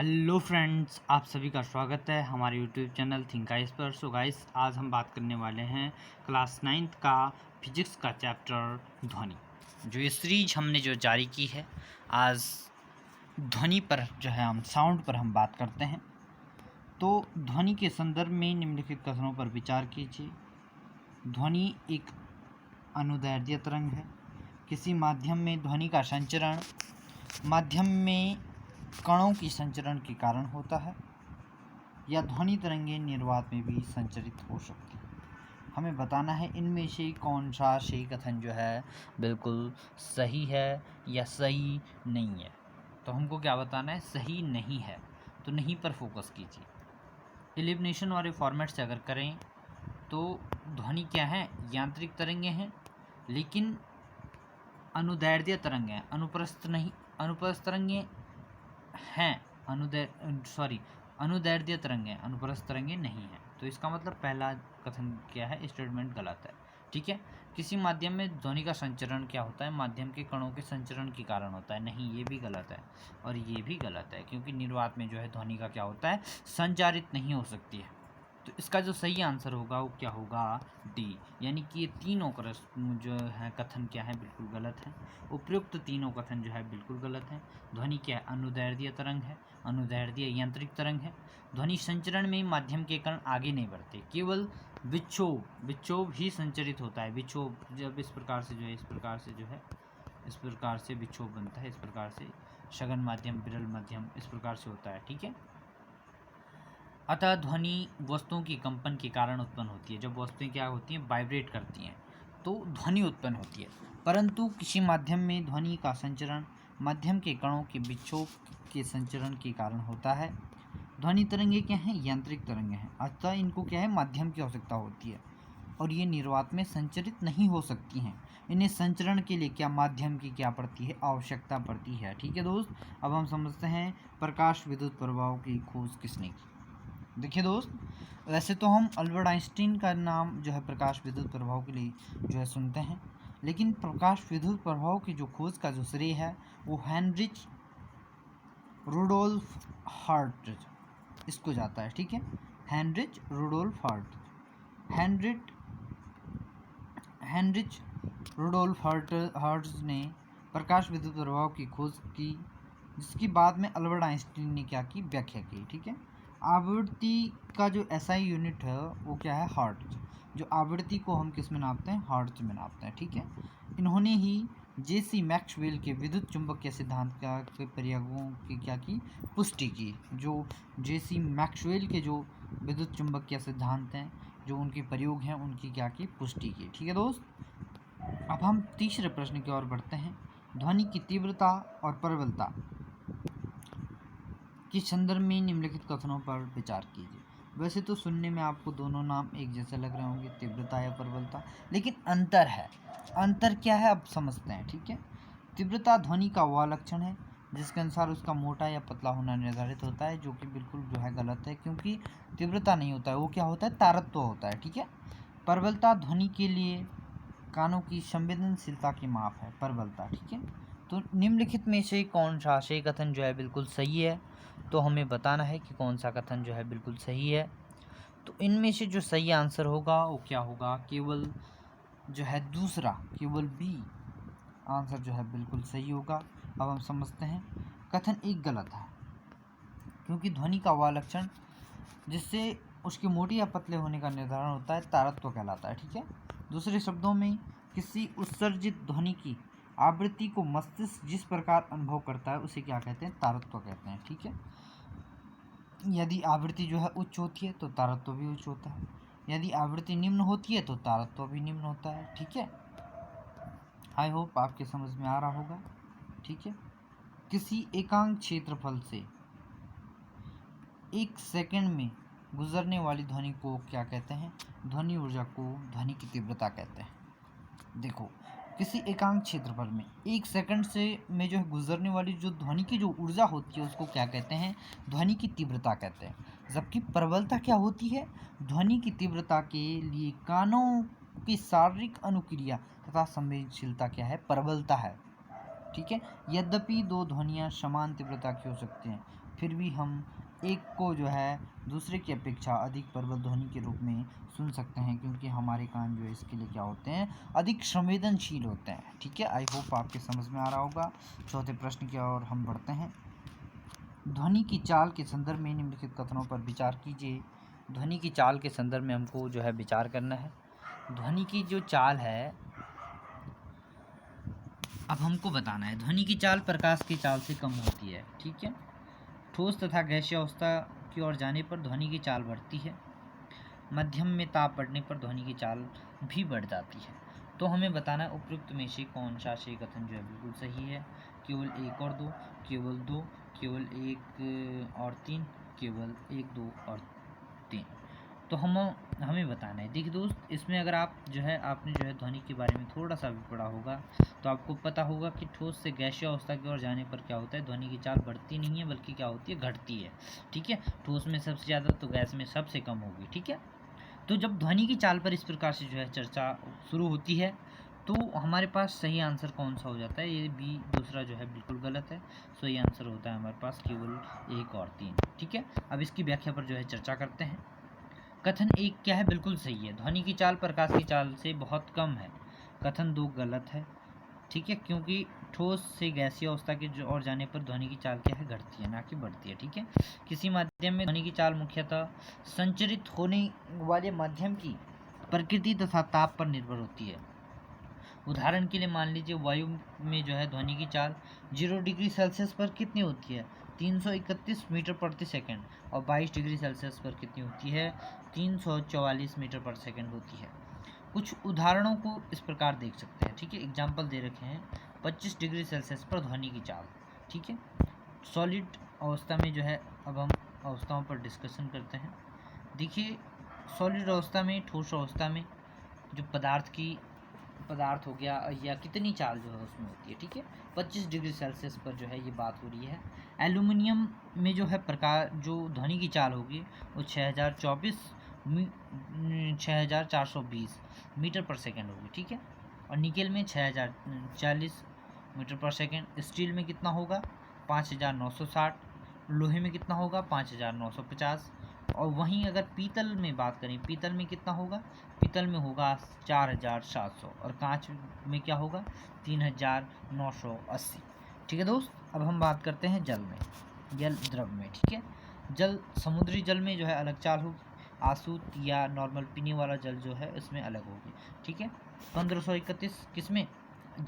Hello friends, आप सभी का स्वागत है हमारे यूट्यूब चैनल थिंक आइस पर। सो गाइस, आज हम बात करने वाले हैं क्लास 9th का फिजिक्स का चैप्टर ध्वनि। जो ये सीरीज हमने जो जारी की है, आज ध्वनि पर जो है हम साउंड पर हम बात करते हैं। तो ध्वनि के संदर्भ में निम्नलिखित कथनों पर विचार कीजिए। ध्वनि एक अनुदैर्ध्य तरंग है। किसी माध्यम में ध्वनि का संचरण माध्यम में कणों की संचरण के कारण होता है, या ध्वनि तरंगें निर्वात में भी संचरित हो सकती हैं। हमें बताना है इनमें से कौन सा सही कथन जो है बिल्कुल सही है या सही नहीं है। तो हमको क्या बताना है, सही नहीं है। तो नहीं पर फोकस कीजिए। एलिमिनेशन वाले फॉर्मेट से अगर करें तो ध्वनि क्या है, यांत्रिक तरंगें हैं, लेकिन अनुदैर्ध्य तरंग हैं, अनुप्रस्थ नहीं। अनुप्रस्थ तरंगें हैं, अनुदैर्ध्य तरंगें, अनुप्रस्थ तरंगें नहीं हैं। तो इसका मतलब पहला कथन क्या है, स्टेटमेंट गलत है। ठीक है। किसी माध्यम में ध्वनि का संचरण क्या होता है, माध्यम के कणों के संचरण के कारण होता है। नहीं, ये भी गलत है और ये भी गलत है, क्योंकि निर्वात में जो है ध्वनि का क्या होता है, संचारित नहीं हो सकती है। तो इसका जो सही आंसर होगा वो क्या होगा, डी। यानी कि ये तीनों जो है कथन क्या है, बिल्कुल गलत है। उपयुक्त तीनों कथन जो है बिल्कुल गलत है। ध्वनि क्या है, अनुदैर्ध्य तरंग है, अनुदैर्ध्य यांत्रिक तरंग है। ध्वनि संचरण में माध्यम के कण आगे नहीं बढ़ते, केवल विक्षोभ ही संचरित होता है। विक्षोभ जब इस प्रकार से जो है, इस प्रकार से विक्षोभ बनता है, इस प्रकार से सघन माध्यम, विरल माध्यम, इस प्रकार से होता है। ठीक है। अतः ध्वनि वस्तुओं की कंपन के कारण उत्पन्न होती है। जब वस्तुएं क्या होती हैं, वाइब्रेट करती हैं, तो ध्वनि उत्पन्न होती है। परंतु किसी माध्यम में ध्वनि का संचरण माध्यम के कणों के विक्षोभ के संचरण के कारण होता है। ध्वनि तरंगें क्या हैं, यांत्रिक तरंगें हैं। अतः इनको क्या है, माध्यम की आवश्यकता होती है और ये निर्वात में संचरित नहीं हो सकती हैं। इन्हें संचरण के लिए क्या माध्यम की क्या पड़ती है, आवश्यकता पड़ती है। ठीक है दोस्त, अब हम समझते हैं प्रकाश विद्युत प्रभाव की खोज किसने की। देखिए दोस्त, वैसे तो हम अल्बर्ट आइंस्टीन का नाम जो है प्रकाश विद्युत प्रभाव के लिए जो है सुनते हैं, लेकिन प्रकाश विद्युत प्रभाव की जो खोज का जो श्रेय है वो हेनरिच रुडोल्फ हर्ट्ज इसको जाता है। ठीक है, Heinrich Rudolf Heinrich Rudolf Hertz ने प्रकाश विद्युत प्रभाव की खोज की, जिसकी बाद में अल्बर्ट आइंस्टीन ने क्या की, व्याख्या की। ठीक है। आवृत्ति का जो एसआई यूनिट है वो क्या है, हर्ट्ज। जो आवृत्ति को हम किस में नापते हैं, हर्ट्ज में नापते हैं। ठीक है। इन्होंने ही जेसी मैक्सवेल के विद्युत चुंबकीय सिद्धांत के प्रयोगों की क्या की, पुष्टि की। जो जेसी मैक्सवेल के जो विद्युत चुंबकीय सिद्धांत हैं, जो उनके प्रयोग हैं, उनकी क्या की, पुष्टि की। ठीक है दोस्त, अब हम तीसरे प्रश्न की ओर बढ़ते हैं। ध्वनि की तीव्रता और प्रबलता के संदर्भ में निम्नलिखित कथनों पर विचार कीजिए। वैसे तो सुनने में आपको दोनों नाम एक जैसे लग रहे होंगे, तीव्रता या प्रबलता, लेकिन अंतर है। अंतर क्या है, अब समझते हैं। ठीक है। तीव्रता ध्वनि का वह लक्षण है जिसके अनुसार उसका मोटा या पतला होना निर्धारित होता है, जो कि बिल्कुल जो है गलत है, क्योंकि तीव्रता नहीं होता है, वो क्या होता है, तारत्व होता है। ठीक है। प्रबलता ध्वनि के लिए कानों की संवेदनशीलता की माप है, प्रबलता। ठीक है। तो निम्नलिखित में से कौन सा सही कथन जो है बिल्कुल सही है, तो हमें बताना है कि कौन सा कथन जो है बिल्कुल सही है। तो इनमें से जो सही आंसर होगा वो क्या होगा, केवल जो है दूसरा, केवल बी आंसर जो है बिल्कुल सही होगा। अब हम समझते हैं, कथन एक गलत है, क्योंकि ध्वनि का वह लक्षण जिससे उसके मोटे या पतले होने का निर्धारण होता है, तारत्व कहलाता है। ठीक है। दूसरे शब्दों में, किसी उत्सर्जित ध्वनि की आवृत्ति को मस्तिष्क जिस प्रकार अनुभव करता है उसे क्या कहते हैं, तारत्व कहते हैं। ठीक है। यदि आवृत्ति जो है उच्च होती है तो तारत्व भी उच्च होता है, यदि आवृत्ति निम्न होती है तो तारत्व भी निम्न होता है। ठीक है। आई होप आपके समझ में आ रहा होगा। ठीक है। किसी एकांक क्षेत्रफल से 1 सेकंड में गुजरने वाली ध्वनि को क्या कहते हैं, ध्वनि ऊर्जा को ध्वनि की तीव्रता कहते हैं। देखो, किसी एकांक क्षेत्रफल में 1 सेकंड से में जो है गुजरने वाली जो ध्वनि की जो ऊर्जा होती है उसको क्या कहते हैं, ध्वनि की तीव्रता कहते हैं। जबकि प्रबलता क्या होती है, ध्वनि की तीव्रता के लिए कानों की शारीरिक अनुक्रिया तथा संवेदनशीलता क्या है, प्रबलता है। ठीक है। यद्यपि दो ध्वनियाँ समान तीव्रता की हो सकती हैं, फिर भी हम एक को जो है दूसरे की अपेक्षा अधिक प्रबल ध्वनि के रूप में सुन सकते हैं, क्योंकि हमारे कान जो है इसके लिए क्या होते हैं, अधिक संवेदनशील होते हैं। ठीक है, आई होप आपके समझ में आ रहा होगा। चौथे प्रश्न की ओर हम बढ़ते हैं। ध्वनि की चाल के संदर्भ में निम्नलिखित कथनों पर विचार कीजिए। ध्वनि की चाल के संदर्भ में हमको जो है विचार करना है। ध्वनि की जो चाल है, अब हमको बताना है। ध्वनि की चाल प्रकाश की चाल से कम होती है। ठीक है, ठोस तथा गैसीय अवस्था की ओर जाने पर ध्वनि की चाल बढ़ती है। मध्यम में ताप बढ़ने पर ध्वनि की चाल भी बढ़ जाती है। तो हमें बताना है उपयुक्त में से कौन सा से कथन जो है बिल्कुल सही है। केवल 1 और 2, केवल 2, केवल 1 और 3, केवल 1, 2 और 3। तो हमें बताना है। देखिए दोस्त, इसमें अगर आप जो है आपने जो है ध्वनि के बारे में थोड़ा सा भी पढ़ा होगा तो आपको पता होगा कि ठोस से गैसीय अवस्था की ओर जाने पर क्या होता है, ध्वनि की चाल बढ़ती नहीं है बल्कि क्या होती है, घटती है। ठीक है, ठोस में सबसे ज़्यादा तो गैस में सबसे कम होगी। ठीक है, तो जब ध्वनि की चाल पर इस प्रकार से जो है चर्चा शुरू होती है तो हमारे पास सही आंसर कौन सा हो जाता है, ये बी दूसरा जो है बिल्कुल गलत है। सही आंसर होता है हमारे पास केवल 1 और 3। ठीक है, अब इसकी व्याख्या पर जो है चर्चा करते हैं। कथन 1 क्या है, बिल्कुल सही है, ध्वनि की चाल प्रकाश की चाल से बहुत कम है। कथन 2 गलत है। ठीक है, क्योंकि ठोस से गैसीय अवस्था के जो ओर जाने पर ध्वनि की चाल क्या है, घटती है ना कि बढ़ती है। ठीक है, किसी माध्यम में ध्वनि की चाल मुख्यतः संचरित होने वाले माध्यम की प्रकृति तथा ताप पर निर्भर होती है। उदाहरण के लिए मान लीजिए वायु में जो है ध्वनि की चाल 0 डिग्री सेल्सियस पर कितनी होती है, 331 मीटर प्रति सेकंड, और 22 डिग्री सेल्सियस पर कितनी होती है, 344 मीटर पर सेकंड होती है। कुछ उदाहरणों को इस प्रकार देख सकते हैं। ठीक है, एग्जाम्पल दे रखे हैं 25 डिग्री सेल्सियस पर ध्वनि की चाल। ठीक है, सॉलिड अवस्था में जो है, अब हम अवस्थाओं पर डिस्कशन करते हैं। देखिए, सॉलिड अवस्था में, ठोस अवस्था में जो पदार्थ हो गया या कितनी चाल जो है उसमें होती है। ठीक है, 25 डिग्री सेल्सियस पर जो है ये बात हो रही है। एल्यूमिनियम में जो है जो ध्वनि की चाल होगी वो 6420 मीटर पर सेकंड होगी। ठीक है, और निकेल में 6040 मीटर पर सेकंड। स्टील में कितना होगा, 5960। लोहे में कितना होगा, 5950। और वहीं अगर पीतल में बात करें, पीतल में कितना होगा, पीतल में होगा 4700, और कांच में क्या होगा, 3980। ठीक है दोस्त, अब हम बात करते हैं जल में, जल द्रव में। ठीक है, जल, समुद्री जल में जो है अलग चाल होगी, आसूत या नॉर्मल पीने वाला जल जो है इसमें अलग होगी। ठीक है, 1531 किसमें,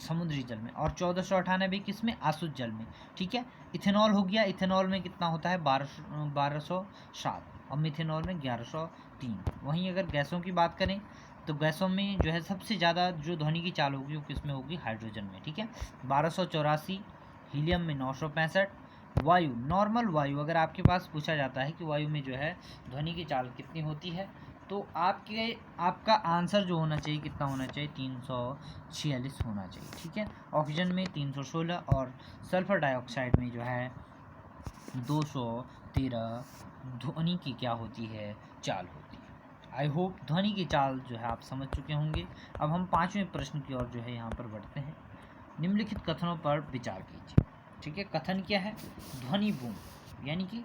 समुद्री जल में, और 1498 किसमें, आसूत जल में। ठीक है, इथेनॉल हो गया, इथेनॉल में कितना होता है, 1207, और मिथेनॉल में 1103। वहीं अगर गैसों की बात करें तो गैसों में जो है सबसे ज़्यादा जो ध्वनि की चाल होगी वो किस में होगी, हाइड्रोजन में। ठीक है, 1284, हीलियम में 965। वायु, नॉर्मल वायु, अगर आपके पास पूछा जाता है कि वायु में जो है ध्वनि की चाल कितनी होती है, तो आपका आंसर जो होना चाहिए कितना होना चाहिए, 346 होना चाहिए। ठीक है, ऑक्सीजन में 316, और सल्फर डाइऑक्साइड में जो है 213 ध्वनि की क्या होती है, चाल होती है। आई होप ध्वनि की चाल जो है आप समझ चुके होंगे। अब हम 5वें प्रश्न की ओर जो है यहाँ पर बढ़ते हैं। निम्नलिखित कथनों पर विचार कीजिए। ठीक है, कथन क्या है, ध्वनि बूम यानी कि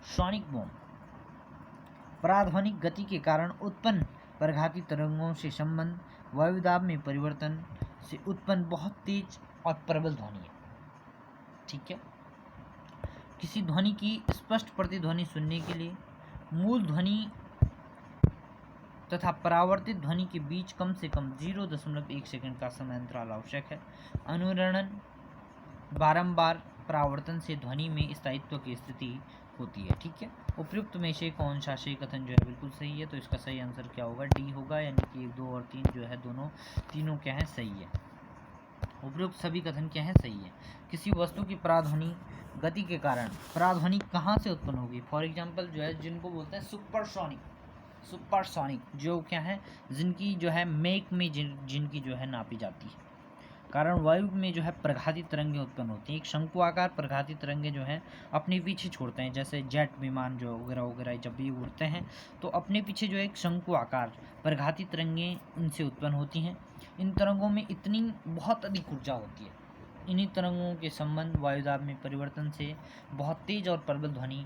सोनिक बूम पराध्वनिक गति के कारण उत्पन्न प्रघाती तरंगों से संबंध वायुदाब में परिवर्तन से उत्पन्न बहुत तेज और प्रबल ध्वनि है। ठीक है, किसी ध्वनि की स्पष्ट प्रतिध्वनि सुनने के लिए मूल ध्वनि तथा परावर्तित ध्वनि के बीच कम से कम 0.1 सेकंड का समय अंतराल आवश्यक है। अनुरणन, बारंबार परावर्तन से ध्वनि में स्थायित्व की स्थिति होती है। ठीक है, उपयुक्त में से कौन सा से कथन जो है बिल्कुल सही है, तो इसका सही आंसर क्या होगा, डी होगा, यानी कि 1, 2 और 3 जो है तीनों क्या है, सही है। उपयुक्त सभी कथन क्या है, सही है। किसी वस्तु की पराध्वनि गति के कारण पराध्वनि कहाँ से उत्पन्न होगी, फॉर एग्जाम्पल जो है जिनको बोलते हैं सुपरसोनिक जो क्या है, जिनकी जो है मेक में जिनकी जो है नापी जाती है, कारण वायु में जो है प्रघाती तरंगें उत्पन्न होती हैं। एक शंकु आकार प्रघाती तरंगें जो हैं अपने पीछे छोड़ते हैं, जैसे जेट विमान जो वगैरह वगैरह जब भी उड़ते हैं तो अपने पीछे जो एक शंकु आकार प्रघाती तरंगें इनसे उत्पन्न होती हैं। इन तरंगों में इतनी बहुत अधिक ऊर्जा होती है, इन्हीं तरंगों के संबंध वायुदाब में परिवर्तन से बहुत तेज और प्रबल ध्वनि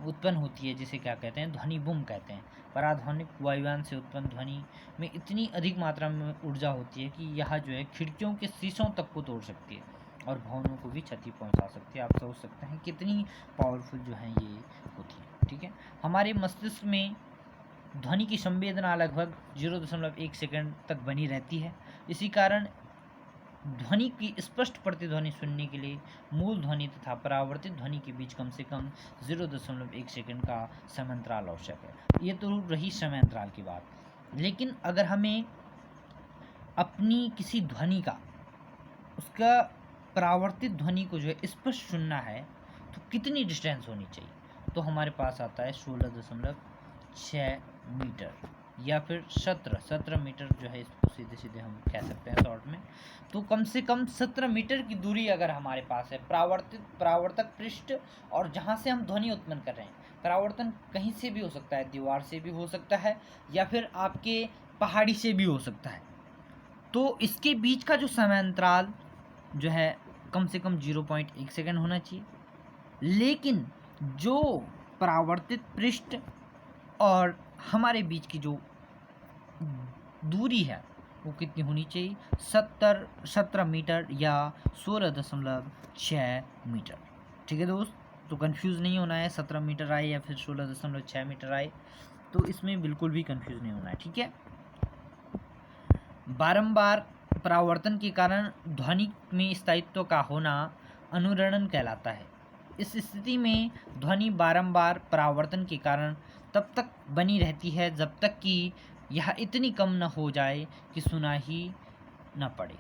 उत्पन्न होती है, जिसे क्या कहते हैं, ध्वनि बुम कहते हैं। पराध्वनिक वायुयान से उत्पन्न ध्वनि में इतनी अधिक मात्रा में ऊर्जा होती है कि यह जो है खिड़कियों के शीशों तक को तोड़ सकती है और भवनों को भी क्षति पहुंचा सकती है। आप सोच सकते हैं कितनी पावरफुल जो है ये होती है। ठीक है, हमारे मस्तिष्क में ध्वनि की संवेदना लगभग 0.1 सेकंड तक बनी रहती है। इसी कारण ध्वनि की स्पष्ट प्रतिध्वनि सुनने के लिए मूल ध्वनि तथा परावर्तित ध्वनि के बीच कम से कम 0.1 सेकंड का समयांतराल आवश्यक है। ये तो रही समयांतराल की बात, लेकिन अगर हमें अपनी किसी ध्वनि का, उसका परावर्तित ध्वनि को जो है स्पष्ट सुनना है तो कितनी डिस्टेंस होनी चाहिए? तो हमारे पास आता है 16.6 मीटर या फिर 17 मीटर जो है, इसको सीधे सीधे हम कह सकते हैं शॉर्ट में। तो कम से कम 17 मीटर की दूरी अगर हमारे पास है परावर्तक पृष्ठ और जहाँ से हम ध्वनि उत्पन्न कर रहे हैं, परावर्तन कहीं से भी हो सकता है, दीवार से भी हो सकता है या फिर आपके पहाड़ी से भी हो सकता है। तो इसके बीच का जो समयांतराल जो है कम से कम 0.1 सेकंड होना चाहिए। लेकिन जो परावर्तित पृष्ठ और हमारे बीच की जो दूरी है वो कितनी होनी चाहिए? 17 मीटर या 16.6 मीटर। ठीक है दोस्त, तो कंफ्यूज नहीं होना है 17 मीटर आए या फिर 16.6 मीटर आए, तो इसमें बिल्कुल भी कंफ्यूज नहीं होना है। ठीक है, बारंबार परावर्तन के कारण ध्वनि में स्थायित्व का होना अनुरणन कहलाता है। इस स्थिति में ध्वनि बारंबार परावर्तन के कारण तब तक बनी रहती है जब तक कि यह इतनी कम न हो जाए कि सुना ही न पड़े।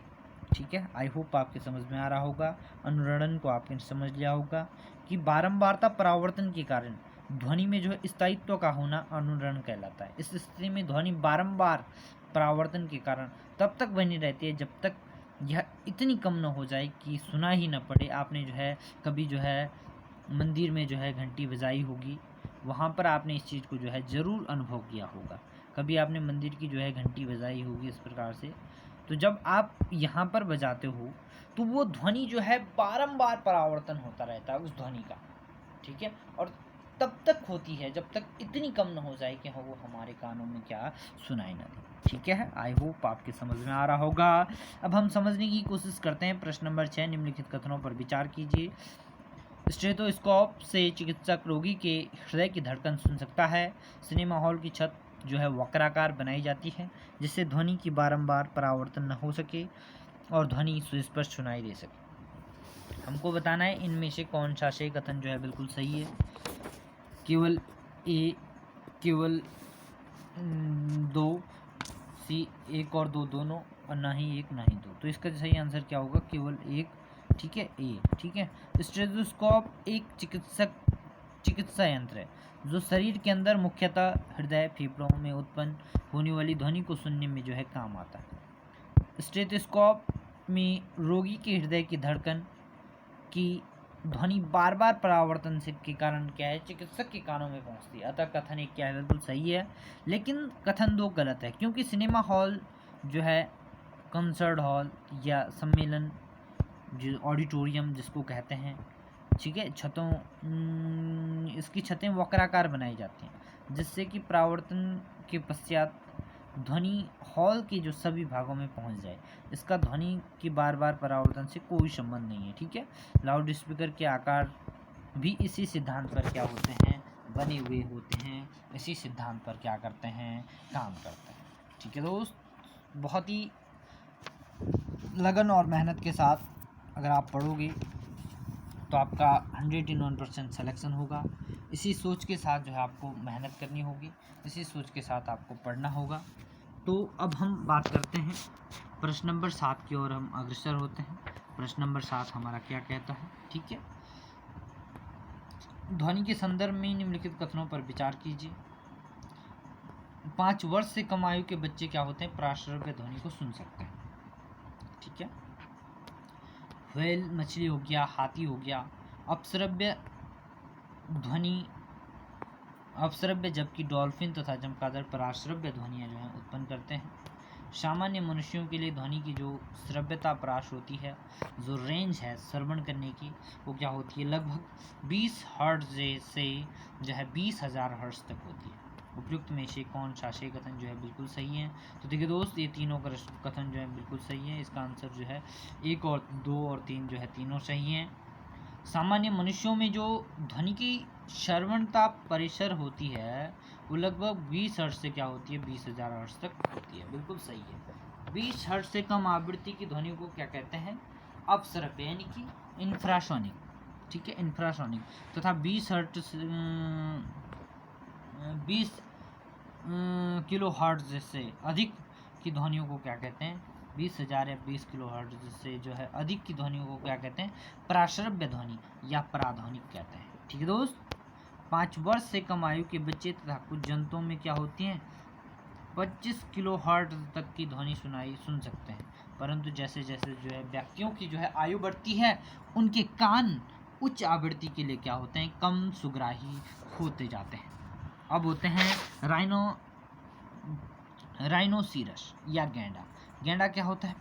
ठीक है, आई होप आपके समझ में आ रहा होगा, अनुरणन को आपने समझ लिया होगा कि बारंबारता परावर्तन के कारण ध्वनि में जो है स्थायित्व का होना अनुरणन कहलाता है। इस स्थिति में ध्वनि बारंबार परावर्तन के कारण तब तक बनी रहती है जब तक यह इतनी कम न हो जाए कि सुना ही न पड़े। आपने जो है कभी जो है मंदिर में जो है घंटी बजाई होगी, वहाँ पर आपने इस चीज़ को जो है ज़रूर अनुभव किया होगा। कभी आपने मंदिर की जो है घंटी बजाई होगी इस प्रकार से, तो जब आप यहाँ पर बजाते हो तो वो ध्वनि जो है बारंबार परावर्तन होता रहता है उस ध्वनि का। ठीक है, और तब तक होती है जब तक इतनी कम न हो जाए कि हाँ वो हमारे कानों में क्या सुनाई न दे। ठीक है, आई होप आपके समझ में आ रहा होगा। अब हम समझने की कोशिश करते हैं। प्रश्न नंबर 6, निम्नलिखित कथनों पर विचार कीजिए। स्टेथोस्कोप से चिकित्सक रोगी के हृदय की धड़कन सुन सकता है। सिनेमा हॉल की छत जो है वक्राकार बनाई जाती है जिससे ध्वनि की बारंबार परावर्तन न हो सके और ध्वनि सुस्पष्ट सुनाई दे सके। हमको बताना है इनमें से कौन सा से कथन जो है बिल्कुल सही है। केवल दो, सी एक और दो दोनों, और ना ही एक ना ही दो। तो इसका सही आंसर क्या होगा? केवल एक। ठीक है, ए। ठीक है, स्टेथोस्कोप एक चिकित्सा यंत्र है जो शरीर के अंदर मुख्यतः हृदय फेफड़ों में उत्पन्न होने वाली ध्वनि को सुनने में जो है काम आता है। स्टेथोस्कोप में रोगी के हृदय की धड़कन की ध्वनि बार बार परावर्तन से के कारण क्या है, चिकित्सक के कानों में पहुंचती है। अतः कथन एक क्या है, बिल्कुल सही है। लेकिन कथन 2 गलत है, क्योंकि सिनेमा हॉल जो है कंसर्ट हॉल या सम्मेलन जो ऑडिटोरियम जिसको कहते हैं, ठीक है, इसकी छतें वक्राकार बनाई जाती हैं जिससे कि परावर्तन के पश्चात ध्वनि हॉल के जो सभी भागों में पहुंच जाए। इसका ध्वनि की बार बार परावर्तन से कोई संबंध नहीं है। ठीक है, लाउड स्पीकर के आकार भी इसी सिद्धांत पर क्या होते हैं, बने हुए होते हैं। इसी सिद्धांत पर क्या करते हैं, काम करते हैं। ठीक है दोस्त, बहुत ही लगन और मेहनत के साथ अगर आप पढ़ोगे तो आपका 101% सिलेक्शन होगा। इसी सोच के साथ जो है आपको मेहनत करनी होगी, इसी सोच के साथ आपको पढ़ना होगा। तो अब हम बात करते हैं प्रश्न नंबर 7 की ओर हम अग्रसर होते हैं। प्रश्न नंबर 7 हमारा क्या कहता है? ठीक है, ध्वनि के संदर्भ में निम्नलिखित कथनों पर विचार कीजिए। 5 वर्ष से कम आयु के बच्चे क्या होते हैं, प्राश्रव्य ध्वनि को सुन सकते हैं। ठीक है, व्हेल मछली हो गया, हाथी हो गया, अपश्रव्य ध्वनि अपश्रव्य, जबकि डॉल्फिन तथा चमगादड़ पराश्रव्य ध्वनियाँ जो हैं उत्पन्न करते हैं। सामान्य मनुष्यों के लिए ध्वनि की जो श्रव्यता परास होती है, जो रेंज है श्रवण करने की, वो क्या होती है, लगभग 20 हर्ट्ज से जो है 20,000 हर्ट्ज तक होती है। उपयुक्त में से कौन सा सही कथन जो है बिल्कुल सही है? तो देखिए दोस्त, ये तीनों का कथन जो है बिल्कुल सही है। इसका आंसर जो है 1 और 2 और 3 जो है तीनों सही हैं। सामान्य मनुष्यों में जो ध्वनि की श्रवणता परिसर होती है वो लगभग 20 हर्ट्ज से क्या होती है, 20,000 हर्ट्ज तक होती है। बिल्कुल सही है। 20 हर्ट्ज से कम आवृत्ति की ध्वनि को क्या कहते हैं? अपश्रव्य, यानी कि इंफ्रासोनिक। ठीक है, इंफ्रासोनिक। तथा 20 हर्ट्ज 20 किलो हर्ट्ज से अधिक की ध्वनियों को क्या कहते हैं? 20,000 या 20 किलो हर्ट्ज से जो है अधिक की ध्वनियों को क्या कहते हैं? प्राश्रव्य ध्वनि या पराध्वनिक कहते हैं। ठीक है दोस्त। 5 वर्ष से कम आयु के बच्चे तथा कुछ जंतुओं में क्या होती हैं, 25 किलो हर्ट्ज तक की ध्वनि सुन सकते हैं। परंतु जैसे जैसे जो है व्यक्तियों की जो है आयु बढ़ती है, उनके कान उच्च आवृत्ति के लिए क्या होते हैं, कम सुग्राही होते जाते हैं। अब होते हैं राइनोसीरस या गैंडा। गैंडा क्या होता है,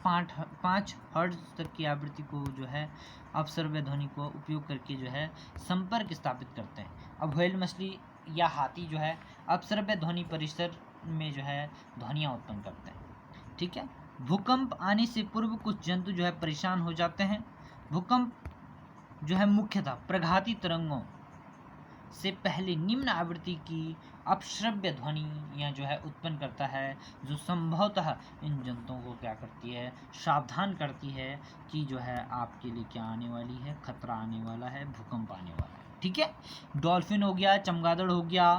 5 हर्ट्ज तक की आवृत्ति को जो है अपश्रव्य ध्वनि को उपयोग करके जो है संपर्क स्थापित करते हैं। अब व्हेल मछली या हाथी जो है अपश्रव्य ध्वनि परिसर में जो है ध्वनियाँ उत्पन्न करते हैं। ठीक है। भूकंप आने से पूर्व कुछ जंतु जो है परेशान हो जाते हैं। भूकंप जो है मुख्यतः प्रघाती तरंगों से पहले निम्न आवृत्ति की अपश्रव्य ध्वनियाँ जो है उत्पन्न करता है, जो संभवतः इन जंतुओं को क्या करती है, सावधान करती है कि जो है आपके लिए क्या आने वाली है, खतरा आने वाला है, भूकंप आने वाला है। ठीक है। डॉल्फिन हो गया, चमगादड़ हो गया,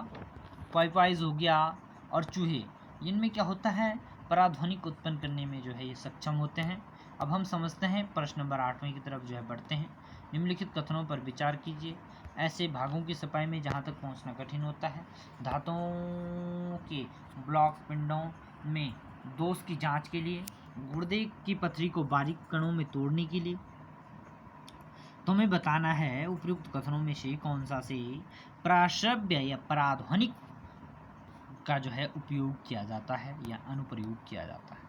पाइपाइज हो गया और चूहे, इनमें क्या होता है, पराध्वनिक उत्पन्न करने में जो है ये सक्षम होते हैं। अब हम समझते हैं, प्रश्न नंबर 8वें की तरफ जो है बढ़ते हैं। निम्नलिखित कथनों पर विचार कीजिए। ऐसे भागों की सफाई में जहाँ तक पहुँचना कठिन होता है, धातुओं के ब्लॉक पिंडों में दोष की जांच के लिए, गुर्दे की पथरी को बारीक कणों में तोड़ने के लिए, तुम्हें बताना है उपयुक्त कथनों में से कौन सा से प्राश्रव्य या पराध्वनिक का जो है उपयोग किया जाता है या अनुप्रयोग किया जाता है।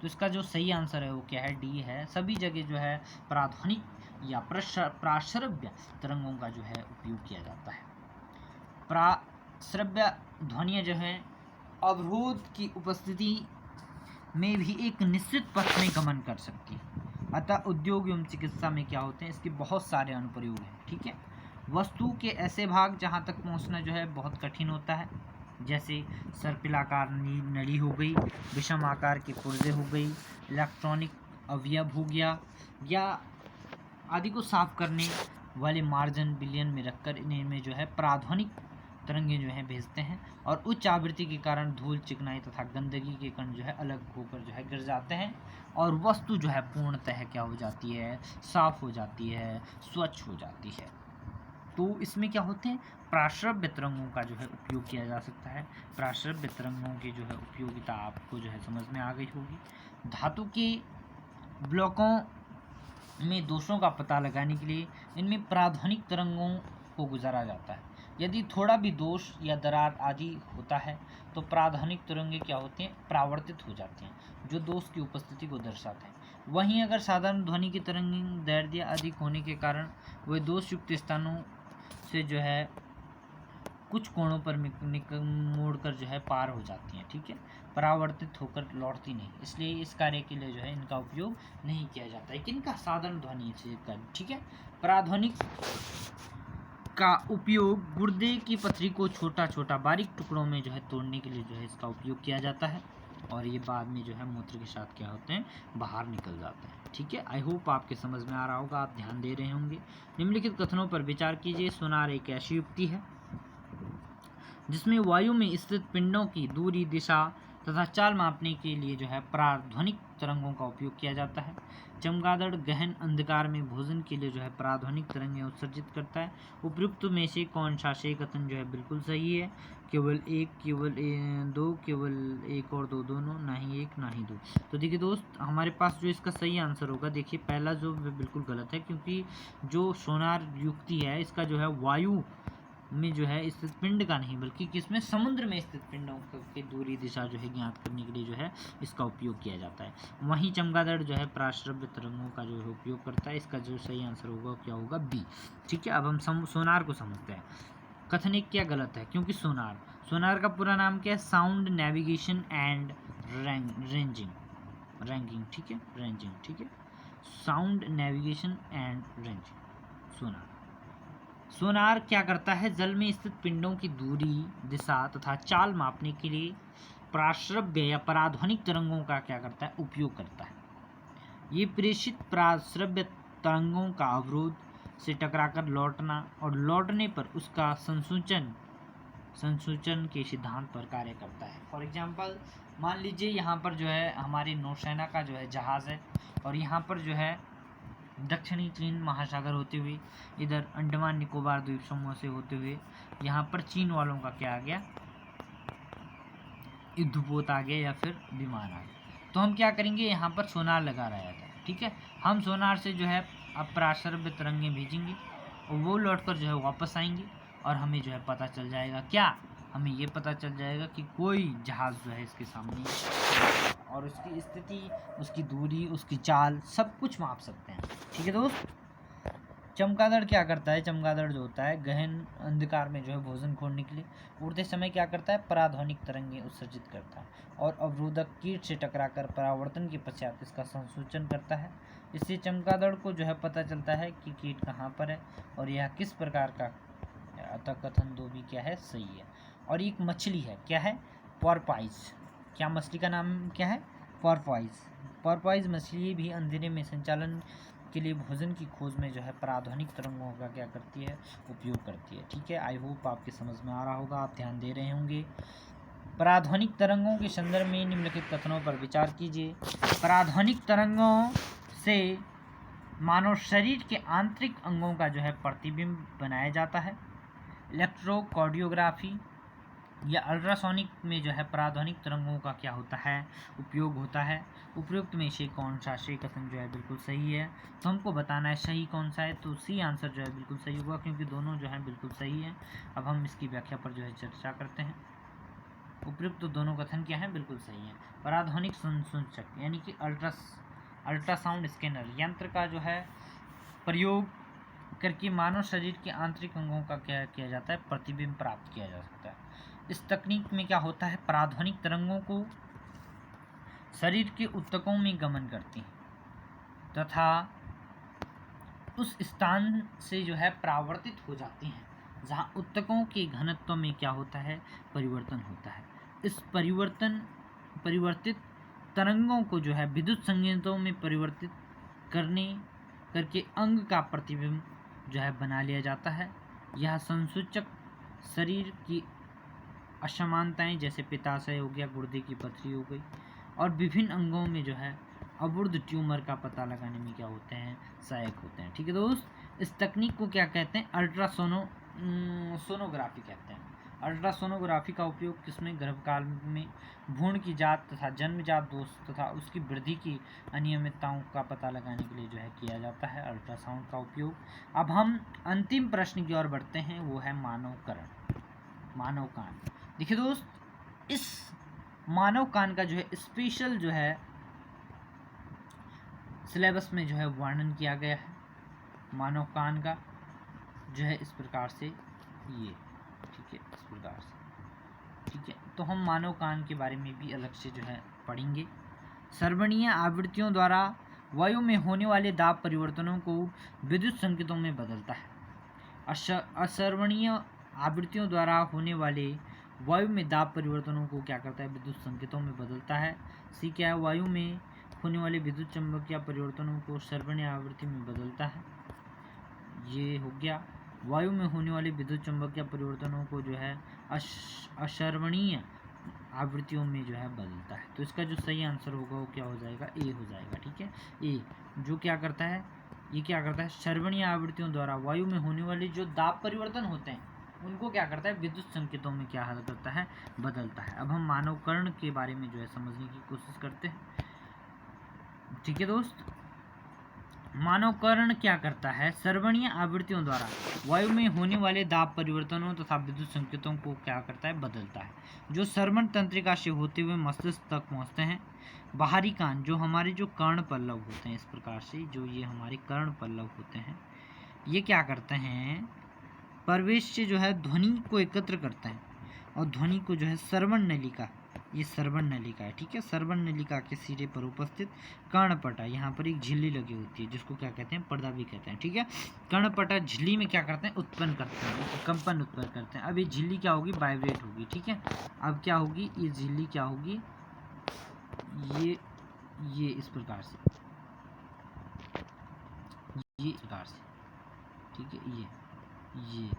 तो इसका जो सही आंसर है वो क्या है, डी है। सभी जगह जो है पराध्वनिक या प्राश्रव्य तरंगों का जो है उपयोग किया जाता है। प्राश्रव्य ध्वनियाँ जो है अवरोध की उपस्थिति में भी एक निश्चित पथ में गमन कर सकती है। अतः उद्योग एवं चिकित्सा में क्या होते हैं, इसके बहुत सारे अनुप्रयोग हैं। ठीक है। वस्तु के ऐसे भाग जहाँ तक पहुँचना जो है बहुत कठिन होता है, जैसे सर्पिलाकार नली हो गई, विषम आकार के पुर्जे हो गई, इलेक्ट्रॉनिक अवयव हो गया, या आदि को साफ करने वाले मार्जन बिलियन में रखकर इनमें जो है पराध्वनिक तरंगे जो है भेजते हैं, और उच्च आवृत्ति के कारण धूल, चिकनाई तथा गंदगी के कण जो है अलग होकर जो है गिर जाते हैं, और वस्तु जो है पूर्णतः क्या हो जाती है, साफ हो जाती है, स्वच्छ हो जाती है। तो इसमें क्या होते हैं, प्राश्रव्य तरंगों का जो है उपयोग किया जा सकता है। प्राश्रव्य तरंगों की जो है उपयोगिता आपको जो है समझ में आ गई होगी। धातु के ब्लॉकों में दोषों का पता लगाने के लिए इनमें पराध्वनिक तरंगों को गुजारा जाता है। यदि थोड़ा भी दोष या दरार आदि होता है तो पराध्वनिक तरंगें क्या होती हैं, परावर्तित हो जाती हैं, जो दोष की उपस्थिति को दर्शाते हैं। वहीं अगर साधारण ध्वनि की तरंग दैर्ध्य अधिक होने के कारण वे दोष युक्त स्थानों से जो है कुछ कोणों पर मोड़कर जो है पार हो जाती हैं। ठीक है। परावर्तित होकर लौटती नहीं, इसलिए इस कार्य के लिए जो है इनका उपयोग नहीं किया जाता है। किनका, साधारण ध्वनि का। ठीक है। पराध्वनिक का उपयोग गुर्दे की पथरी को छोटा छोटा बारीक टुकड़ों में जो है तोड़ने के लिए जो है इसका उपयोग किया जाता है, और ये बाद में जो है मूत्र के साथ क्या होते हैं, बाहर निकल जाते हैं। ठीक है। आई होप आपके समझ में आ रहा होगा, आप ध्यान दे रहे होंगे। निम्नलिखित कथनों पर विचार कीजिए। सोनार एक ऐसी युक्ति है जिसमें वायु में स्थित पिंडों की दूरी, दिशा तथा चाल मापने के लिए जो है पराध्वनिक तरंगों का उपयोग किया जाता है। चमगादड़ गहन अंधकार में भोजन के लिए जो है पराध्वनिक तरंगें उत्सर्जित करता है। उपयुक्त में से कौन सा सही कथन जो है बिल्कुल सही है? केवल एक, केवल दो, केवल एक और दो, दोनों, ना ही एक ना ही दो। तो देखिए दोस्त, हमारे पास जो इसका सही आंसर होगा, देखिए पहला जो बिल्कुल गलत है, क्योंकि जो सोनार युक्ति है इसका जो है वायु में जो है स्थित पिंड का नहीं बल्कि किसमें, समुद्र में स्थित पिंडों की दूरी दिशा जो है ज्ञात करने के लिए जो है इसका उपयोग किया जाता है। वहीं चमगादड़ जो है प्राश्रव्य तरंगों का जो है उपयोग करता है। इसका जो सही आंसर होगा क्या होगा, बी। ठीक है, अब हम सोनार को समझते हैं। कथन एक क्या गलत है, क्योंकि सोनार का पूरा नाम क्या है, साउंड नेविगेशन एंड रैंकिंग। ठीक है, रेंजिंग। ठीक है, साउंड नेविगेशन एंड रेंजिंग। सोनार क्या करता है, जल में स्थित पिंडों की दूरी, दिशा तथा चाल मापने के लिए प्राश्रव्य या पराध्वनिक तरंगों का क्या करता है, उपयोग करता है। ये प्रेषित प्राश्रव्य तरंगों का अवरोध से टकराकर लौटना और लौटने पर उसका संसूचन के सिद्धांत पर कार्य करता है। फॉर एग्जाम्पल मान लीजिए यहाँ पर जो है हमारी नौसेना का जो है जहाज़ है और यहाँ पर जो है दक्षिणी चीन महासागर होते हुए इधर अंडमान निकोबार द्वीप समूह से होते हुए यहाँ पर चीन वालों का क्या आ गया, युद्धपोत आ गया या फिर विमान आ गया। तो हम क्या करेंगे, यहाँ पर सोनार लगा रहा था। ठीक है, हम सोनार से जो है अब प्राश्रव्य तरंगे भेजेंगे और वो लौटकर जो है वापस आएंगे और हमें जो है पता चल जाएगा क्या, हमें ये पता चल जाएगा कि कोई जहाज़ जो है इसके सामने, और उसकी स्थिति, उसकी दूरी, उसकी चाल सब कुछ माप सकते हैं। ठीक है दोस्त। चमगादड़ क्या करता है, चमगादड़ जो होता है गहन अंधकार में जो है भोजन खोजने के लिए उड़ते समय क्या करता है, पराध्वनिक तरंगे उत्सर्जित करता है और अवरोधक कीट से टकराकर परावर्तन के पश्चात इसका संसूचन करता है। इससे चमगादड़ को जो है पता चलता है कि कीट कहाँ पर है और यह किस प्रकार का, अतः कथन दो भी क्या है, सही है। और एक मछली है, क्या है, पोर्पोइज। क्या मछली का नाम क्या है, पोर्पोइज। पोर्पोइज मछली भी अंधेरे में संचालन के लिए भोजन की खोज में जो है पराध्वनिक तरंगों का क्या करती है, उपयोग करती है। ठीक है, आई होप आपके समझ में आ रहा होगा, आप ध्यान दे रहे होंगे। पराध्वनिक तरंगों के संदर्भ में निम्नलिखित कथनों पर विचार कीजिए। पराध्वनिक तरंगों से मानव शरीर के आंतरिक अंगों का जो है प्रतिबिंब बनाया जाता है। इलेक्ट्रोकार्डियोग्राफी या अल्ट्रासोनिक में जो है पराध्वनिक तरंगों का क्या होता है, उपयोग होता है। उपयुक्त में से कौन सा सही कथन जो है बिल्कुल सही है, तो हमको बताना है सही कौन सा है। तो सी आंसर जो है बिल्कुल सही होगा, क्योंकि दोनों जो है बिल्कुल सही है। अब हम इसकी व्याख्या पर जो है चर्चा करते हैं। उपयुक्त तो दोनों कथन क्या है, बिल्कुल सही है। पराध्वनिक संसूचक यानी कि अल्ट्रासाउंड स्कैनर यंत्र का जो है प्रयोग करके मानव शरीर के आंतरिक अंगों का क्या किया जाता है, प्रतिबिंब प्राप्त किया जा सकता है। इस तकनीक में क्या होता है, पराध्वनिक तरंगों को शरीर के ऊतकों में गमन करती हैं तथा उस स्थान से जो है परावर्तित हो जाती हैं जहां ऊतकों के घनत्व में क्या होता है, परिवर्तन होता है। इस परिवर्तित तरंगों को जो है विद्युत संकेतों में परिवर्तित करके अंग का प्रतिबिंब जो है बना लिया जाता है। यह संसूचक शरीर की असमानताएं जैसे पित्ताशय हो गया, गुर्दे की पथरी हो गई और विभिन्न अंगों में जो है अवरुद्ध ट्यूमर का पता लगाने में क्या होते हैं, सहायक होते हैं। ठीक है दोस्त, इस तकनीक को क्या कहते हैं, सोनोग्राफी कहते हैं। अल्ट्रासोनोग्राफी का उपयोग किसमें, गर्भकाल में भ्रूण की जात तथा जन्मजात दोष तथा उसकी वृद्धि की अनियमितताओं का पता लगाने के लिए जो है किया जाता है अल्ट्रासाउंड का उपयोग। अब हम अंतिम प्रश्न की ओर बढ़ते हैं, वो है मानव कान। देखिए दोस्त, इस मानव कान का जो है स्पेशल जो है सिलेबस में जो है वर्णन किया गया है। मानव कान का जो है इस प्रकार से ये, ठीक है, इस प्रकार से। ठीक है, तो हम मानव कान के बारे में भी अलग से जो है पढ़ेंगे। सर्वणीय आवृत्तियों द्वारा वायु में होने वाले दाब परिवर्तनों को विद्युत संकेतों में बदलता है। असर्वणीय आवृत्तियों द्वारा होने वाले वायु में दाब परिवर्तनों को क्या करता है, विद्युत संकेतों में बदलता है। सी क्या है, वायु में होने वाले विद्युत चुम्बकीय परिवर्तनों को सर्वणीय आवृत्ति में बदलता है। ये हो गया, वायु में होने वाले विद्युत चुम्बकीय परिवर्तनों को जो है असर्वणीय आवृत्तियों में जो है बदलता है। तो इसका जो सही आंसर होगा वो क्या हो जाएगा, ए हो जाएगा। ठीक है, ए जो क्या करता है, ये क्या करता है, सर्वणीय आवृत्तियों द्वारा वायु में होने वाले जो दाब परिवर्तन होते हैं उनको क्या करता है, विद्युत संकेतों में क्या हल करता है, बदलता है। अब हम मानव कर्ण के बारे में जो है समझने की कोशिश करते हैं। ठीक है दोस्त, मानव कर्ण क्या करता है? श्रवणीय आवृत्तियों द्वारा वायु में होने वाले दाब परिवर्तनों तथा विद्युत संकेतों को क्या करता है? बदलता है, जो श्रवण तंत्रिका से होते हुए मस्तिष्क तक पहुंचते हैं। बाहरी कान, जो हमारे जो कर्ण पल्लव होते हैं, इस प्रकार से जो ये हमारे कर्ण पल्लव होते हैं, ये क्या करते हैं? प्रवेश से जो है ध्वनि को एकत्र करते हैं और ध्वनि को जो है श्रवण नलिका, ये श्रवण नलिका है, ठीक है। श्रवण नलिका के सिरे पर उपस्थित कर्णपटा, यहाँ पर एक झिल्ली लगी होती है जिसको क्या कहते हैं? पर्दा भी कहते हैं, ठीक है। कर्णपटा झिल्ली में क्या करते हैं? उत्पन्न करते हैं, कंपन उत्पन्न करते हैं। अब ये झिल्ली क्या होगी? वाइब्रेट होगी, ठीक है। अब क्या होगी? ये झिल्ली क्या होगी? ये इस प्रकार से, ये इस प्रकार से, ठीक है। ये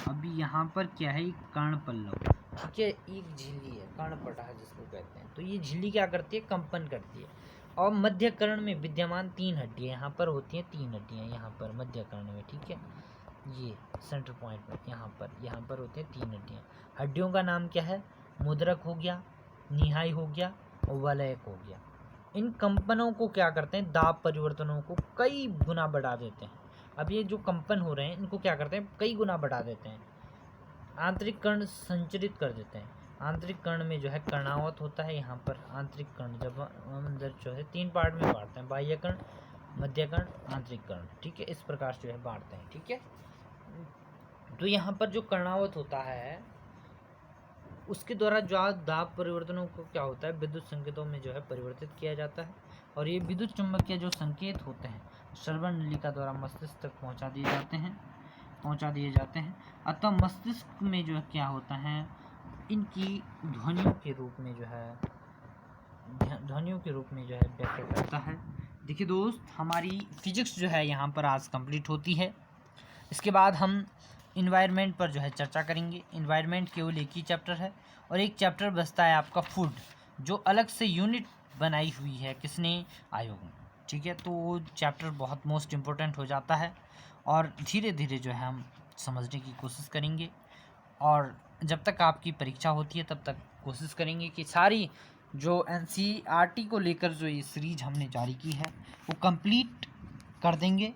अभी यहाँ पर क्या है? एक कर्ण पल्लव, ठीक है, एक झिल्ली है, कर्णपटा जिसको कहते हैं। तो ये झिल्ली क्या करती है? कंपन करती है। और मध्य कर्ण में विद्यमान 3 हड्डियाँ, यहाँ पर होती हैं 3 हड्डियाँ, यहाँ पर मध्य कर्ण में, ठीक है। ये सेंटर पॉइंट में यहाँ पर होते हैं 3 हड्डियाँ। हड्डियों का नाम क्या है? मुद्रक हो गया, निहाई हो गया और वलयक हो गया। इन कंपनों को क्या करते हैं? दाब परिवर्तनों को कई गुना बढ़ा देते हैं। अब ये जो कंपन हो रहे हैं इनको क्या करते हैं? कई गुना बढ़ा देते हैं। आंतरिक कर्ण संचरित कर देते हैं। आंतरिक कर्ण में जो है कर्णावत होता है, यहाँ पर आंतरिक कर्ण जब अंदर जो है 3 पार्ट में बांटते हैं, बाह्य कर्ण, मध्य कर्ण, आंतरिक कर्ण, ठीक है। इस प्रकार से जो है बांटते हैं, ठीक है। तो यहाँ पर जो कर्णावत होता है उसके द्वारा जो दाब परिवर्तनों को क्या होता है? विद्युत संकेतों में जो है परिवर्तित किया जाता है। और ये विद्युत चुम्बकीय जो संकेत होते हैं श्रवण नलिका द्वारा मस्तिष्क तक पहुंचा दिए जाते हैं। अतः मस्तिष्क में जो है क्या होता है? इनकी ध्वनियों के रूप में जो है व्याख्या करता है। देखिए दोस्त, हमारी फिजिक्स जो है यहाँ पर आज कंप्लीट होती है। इसके बाद हम इन्वायरमेंट पर जो है चर्चा करेंगे। इन्वायरमेंट केवल एक ही चैप्टर है और एक चैप्टर बचता है आपका फूड, जो अलग से यूनिट बनाई हुई है किसने? आयोग ने, ठीक है। तो वो चैप्टर बहुत मोस्ट इम्पोर्टेंट हो जाता है और धीरे धीरे जो है हम समझने की कोशिश करेंगे। और जब तक आपकी परीक्षा होती है तब तक कोशिश करेंगे कि सारी जो NCERT को लेकर जो ये सीरीज हमने जारी की है वो कंप्लीट कर देंगे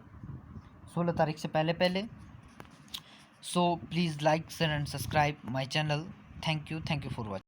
16 तारीख से पहले। So please like, share and subscribe my channel. Thank you for watching.